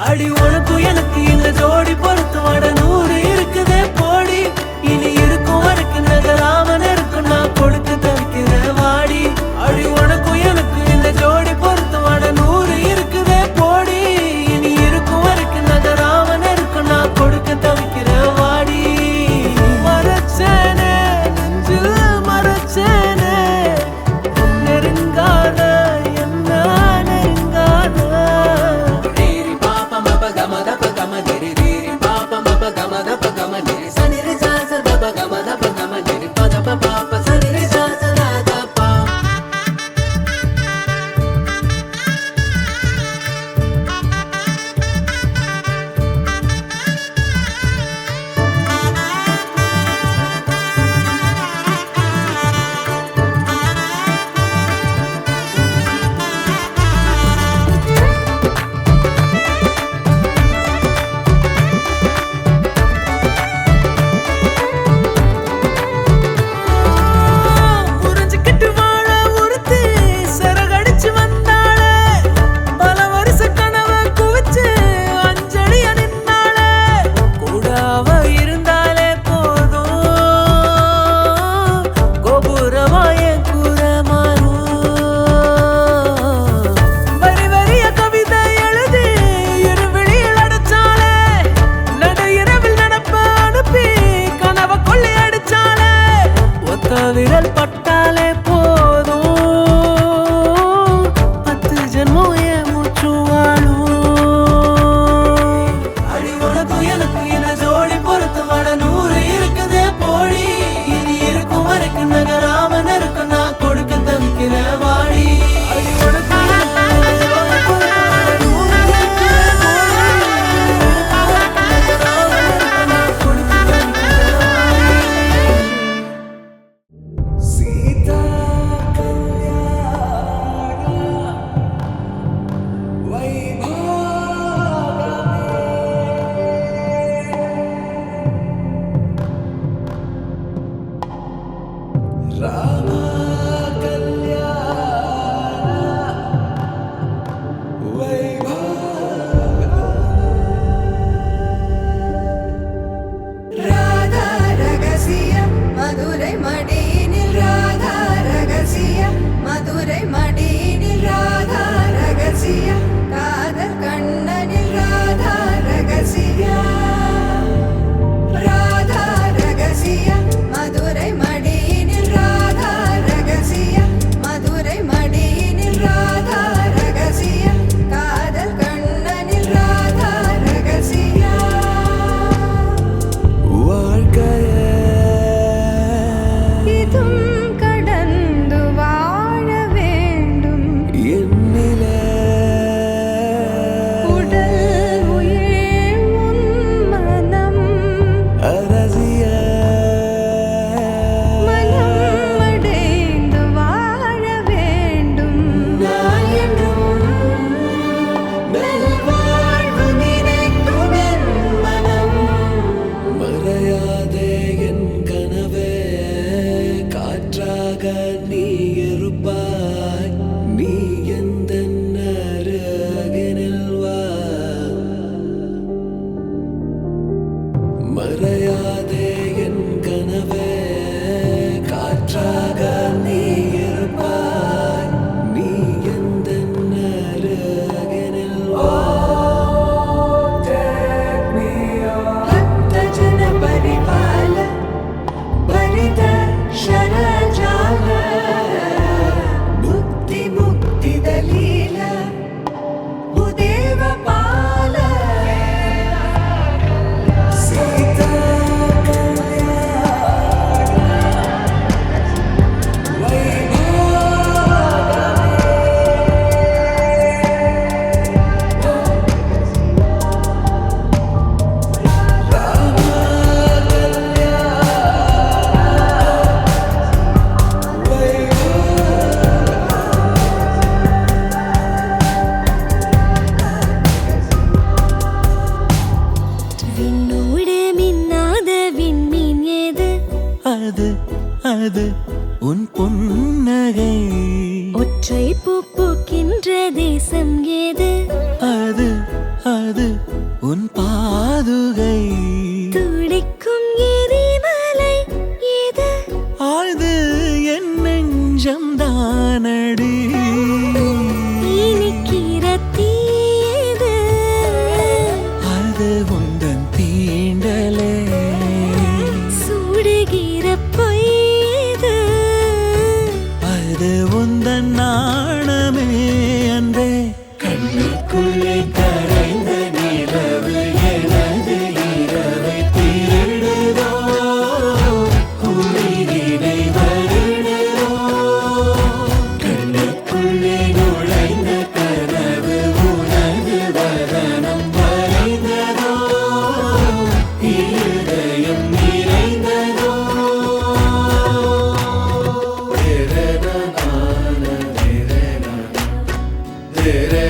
அடி உனக்கு எனக்கு இந்த ஜோடி பொறுத்து வட 100 இருக்குதே போடி இனி இருக்கும் வரைக்கும் நகராமன் இருக்கும் நான் கொடுத்து தவிக்கிற வாடி அடி உனக்கு எனக்கு இந்த ஜோடி பொறுத்து வட 100 இருக்குதே போடி இனி இருக்கும் வரைக்கும் நகராமன் இருக்கும் நான் கொடுக்க தவிக்கிற வாடி மரச்சேனே நெஞ்சில் மரச்சேனே நெருங்காத விரல் பட்டாலே போதும் 10 ஜென்மம் என் மூச்சு வாழும் அடி உனக்கு எனக்கு இந்த ஜோடி பொறுத்து வட 100 இருக்குதே போடி இனி இருக்கும் வரைக்கும் நகராமன் இருக்கும் நான் கொடுக்க தவிக்கிற வாடி அடி உனக்கு மறையாதே என் அது உன் புன்னகை. ஒற்றை பூ பூக்கின்ற தேசம் ஏது? அது அது உன் பாதுகை. துடிக்கும் எரிமலை ஏது? ஆழ்து என் நெஞ்சம் தானடி. இனிக்கிற தீது? அது உந்தன் தீண்டலே. சுடுகிற பொய்து? அது உந்தன் நாணமே அன்பே. கண்ணுக்குள்ளே கரைந்த நிலவு எனது இரவை திருடுதோ, உயிரினை வருடுதோ. கண்ணுக்குள்ளே நுழைந்த கனவு உனது வதனம் வரைந்ததோ, இருதயம் நிறைந்ததோ. Dere